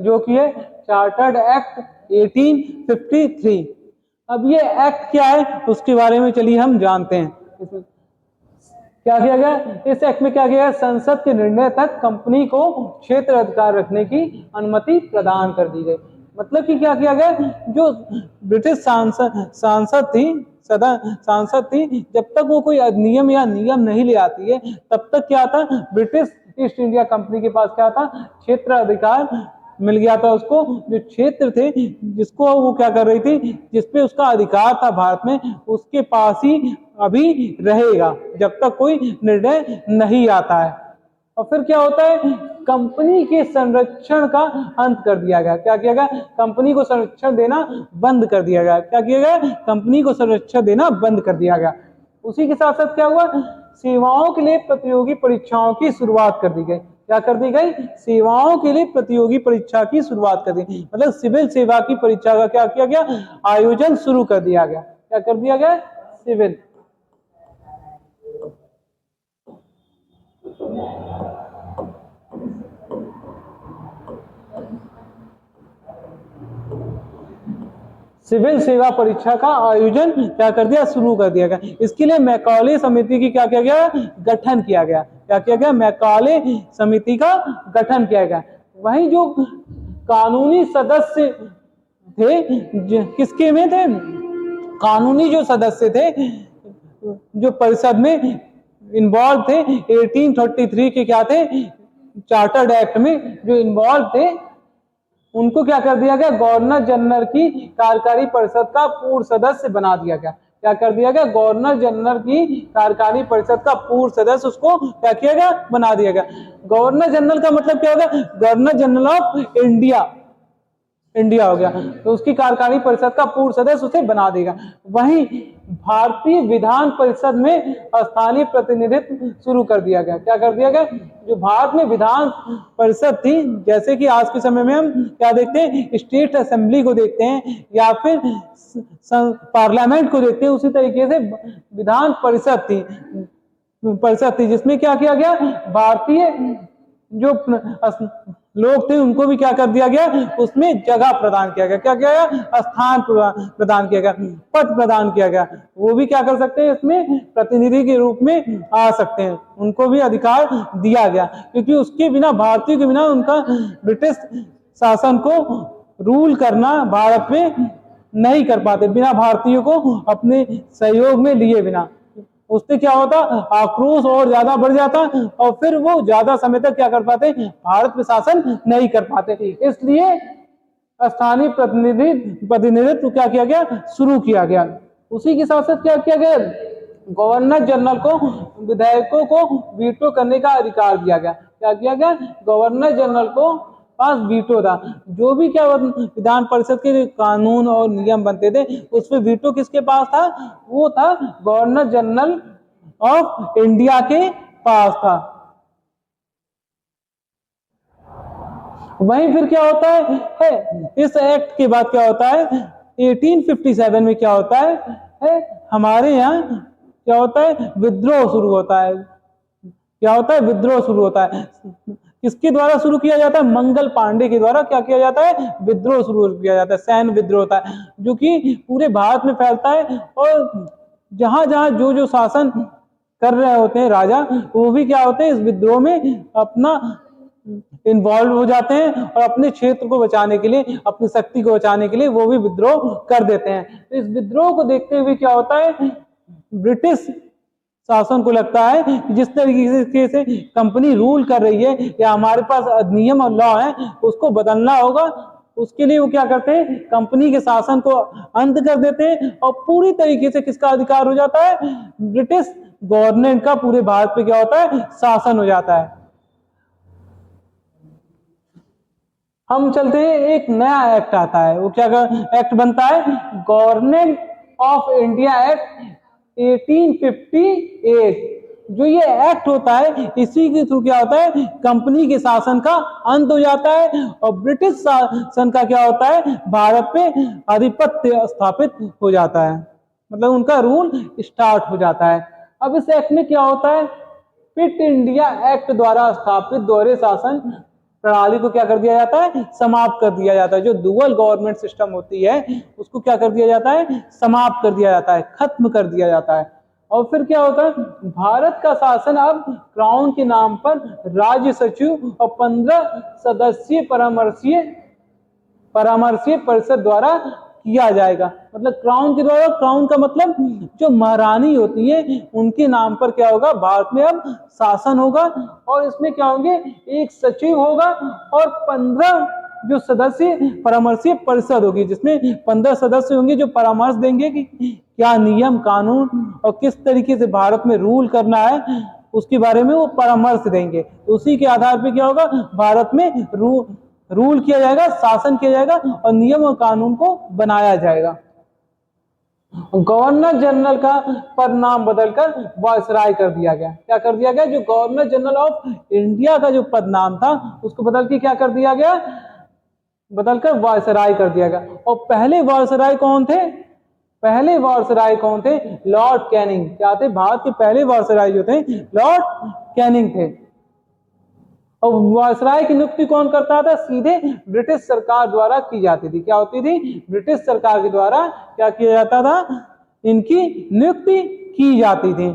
जो कि है चार्टर्ड एक्ट 1853। अब ये एक्ट क्या है उसके बारे में चलिए हम जानते हैं। इसमें क्या किया गया, इस एक्ट में क्या किया गया, संसद के निर्णय तक कंपनी को क्षेत्र अधिकार रखने की अनुमति प्रदान कर दी गई। मतलब कि क्या किया गया, जो ब्रिटिश सांसद थी, जब तक वो कोई अधिनियम या नियम नहीं ले आती है तब तक क्या था, ब्रिटिश ईस्ट इंडिया कंपनी के पास क्या था, क्षेत्र अधिकार मिल गया था उसको। जो क्षेत्र थे जिसको वो क्या कर रही थी, जिसपे उसका अधिकार था भारत में, उसके पास ही अभी रहेगा जब तक कोई निर्णय नहीं आता है। और फिर क्या होता है, कंपनी के संरक्षण का अंत कर दिया गया। क्या किया गया, कंपनी को संरक्षण देना बंद कर दिया गया। क्या किया गया, कंपनी को संरक्षण देना बंद कर दिया गया। उसी के साथ साथ क्या हुआ, सेवाओं के लिए प्रतियोगी परीक्षाओं की शुरुआत कर दी गई। क्या कर दी गई, सेवाओं के लिए प्रतियोगी परीक्षा की शुरुआत कर दी, मतलब सिविल सेवा की परीक्षा का क्या किया गया, आयोजन शुरू कर दिया गया। क्या कर दिया गया, सिविल सिविल सेवा परीक्षा का आयोजन क्या कर दिया, शुरू कर दिया गया। इसके लिए मैकाले समिति की क्या किया गया, गठन किया गया। क्या किया गया, मैकाले समिति का गठन किया गया। वहीं जो कानूनी सदस्य थे, किसके में थे, कानूनी जो सदस्य थे जो परिषद में इन्वॉल्व थे, 1833 के क्या थे, चार्टर्ड एक्ट में जो इन्वॉल्व थे, उनको क्या कर दिया गया, गवर्नर जनरल की कार्यकारी परिषद का पूर्ण सदस्य बना दिया गया। क्या कर दिया गया, गवर्नर जनरल की कार्यकारी परिषद का पूर्ण सदस्य उसको क्या किया गया, बना दिया गया। गवर्नर जनरल का मतलब क्या होगा, गवर्नर जनरल ऑफ इंडिया हो गया, तो उसकी कार्यकारी परिषद का पूर्ण सदस्य उसे बना देगा। वहीं भारतीय विधान परिषद में स्थानीय प्रतिनिधित्व शुरू कर दिया गया। क्या कर दिया गया, जो भारत में विधान परिषद थी, जैसे कि आज के समय में हम क्या देखते हैं, स्टेट असेंबली को देखते हैं या फिर पार्लियामेंट को देखते हैं, उसी तरीके से विधान परिषद थी जिसमें क्या किया गया, भारतीय जो लोग थे उनको भी क्या कर दिया गया, उसमें जगह प्रदान किया गया। क्या किया गया, स्थान प्रदान किया गया, पद प्रदान किया गया। वो भी क्या कर सकते हैं, इसमें प्रतिनिधि के रूप में आ सकते हैं, उनको भी अधिकार दिया गया। क्योंकि उसके बिना, भारतीयों के बिना उनका ब्रिटिश शासन को रूल करना भारत में नहीं कर पाते, बिना भारतीयों को अपने सहयोग में लिए बिना। उससे क्या होता, आक्रोश और ज्यादा बढ़ जाता और फिर वो ज्यादा समय तक क्या कर पाते, भारत पे शासन नहीं कर पाते। इसलिए स्थानीय प्रतिनिधित्व क्या किया गया, शुरू किया गया। उसी के साथ साथ क्या किया गया, गवर्नर जनरल को विधेयकों को वीटो करने का अधिकार दिया गया। क्या किया गया, गवर्नर जनरल को पास वीटो था। जो भी क्या विधान परिषद के कानून और नियम बनते थे उसमें वीटो किसके पास था, वो था गवर्नर जनरल ऑफ इंडिया के पास था। वहीं फिर क्या होता है, इस एक्ट के बाद क्या होता है, 1857 में क्या होता है हमारे यहाँ क्या होता है, विद्रोह शुरू होता है। क्या होता है, विद्रोह शुरू होता है। किसके द्वारा शुरू किया जाता है, मंगल पांडे के द्वारा क्या किया जाता है, विद्रोह शुरू किया जाता है, सैन्य विद्रोह होता है, जो कि पूरे भारत में फैलता है। और जहां जहां जो जो शासन कर रहे होते हैं राजा, वो भी क्या होते हैं, इस विद्रोह में अपना इन्वॉल्व हो जाते हैं और अपने क्षेत्र को बचाने के लिए, अपनी शक्ति को बचाने के लिए वो भी विद्रोह कर देते हैं। तो इस विद्रोह को देखते हुए क्या होता है, ब्रिटिश शासन को लगता है कि जिस तरीके से कंपनी रूल कर रही है या हमारे पास अधिनियम और लॉ है उसको बदलना होगा। उसके लिए वो क्या करते हैं, कंपनी के शासन को अंत कर देते हैं और पूरी तरीके से किसका अधिकार हो जाता है, ब्रिटिश गवर्नमेंट का पूरे भारत पे क्या होता है, शासन हो जाता है। हम चलते हैं, एक नया एक्ट आता है, वो क्या एक्ट बनता है, गवर्नमेंट ऑफ इंडिया एक्ट 1858। जो ये एक्ट होता है इसी के थ्रू क्या होता है, कंपनी के शासन का अंत हो जाता है और ब्रिटिश शासन का क्या होता है, भारत पे आधिपत्य स्थापित हो जाता है, मतलब उनका रूल स्टार्ट हो जाता है। अब इस एक्ट में क्या होता है, क्विट इंडिया एक्ट द्वारा स्थापित दोहरे शासन प्रणाली को क्या कर दिया जाता है, समाप्त कर दिया जाता है। जो डुअल गवर्नमेंट सिस्टम होती है उसको क्या कर दिया जाता है, समाप्त कर दिया जाता है, खत्म कर दिया जाता है। और फिर क्या होता है, भारत का शासन अब क्राउन के नाम पर राज्य सचिव और 15 सदस्यीय परामर्शीय परिषद द्वारा किया जाएगा। मतलब क्राउन के द्वारा, क्राउन का मतलब जो महारानी होती है उनके नाम पर क्या होगा, भारत में अब शासन होगा। और इसमें क्या होंगे, एक सचिव होगा और 15 जो सदस्य परामर्शीय परिषद होगी, जिसमें 15 सदस्य होंगे जो परामर्श देंगे कि क्या नियम कानून और किस तरीके से भारत में रूल करना है, उसके बारे में वो परामर्श देंगे। उसी के आधार पर क्या होगा, भारत में रूल किया जाएगा, शासन किया जाएगा और नियम और कानून को बनाया जाएगा। गवर्नर जनरल का पद नाम बदलकर वायसराय कर दिया गया। क्या कर दिया गया, जो गवर्नर जनरल ऑफ इंडिया का जो पद नाम था उसको बदल के क्या कर दिया गया, बदलकर वायसराय कर दिया गया। और पहले वायसराय कौन थे, पहले वायसराय कौन थे, लॉर्ड कैनिंग। क्या थे, भारत के पहले वायसराय जो थे लॉर्ड कैनिंग थे। और वायसराय की नियुक्ति कौन करता था, सीधे ब्रिटिश सरकार द्वारा की जाती थी। क्या होती थी, ब्रिटिश सरकार के द्वारा क्या किया जाता था, इनकी नियुक्ति की जाती थी।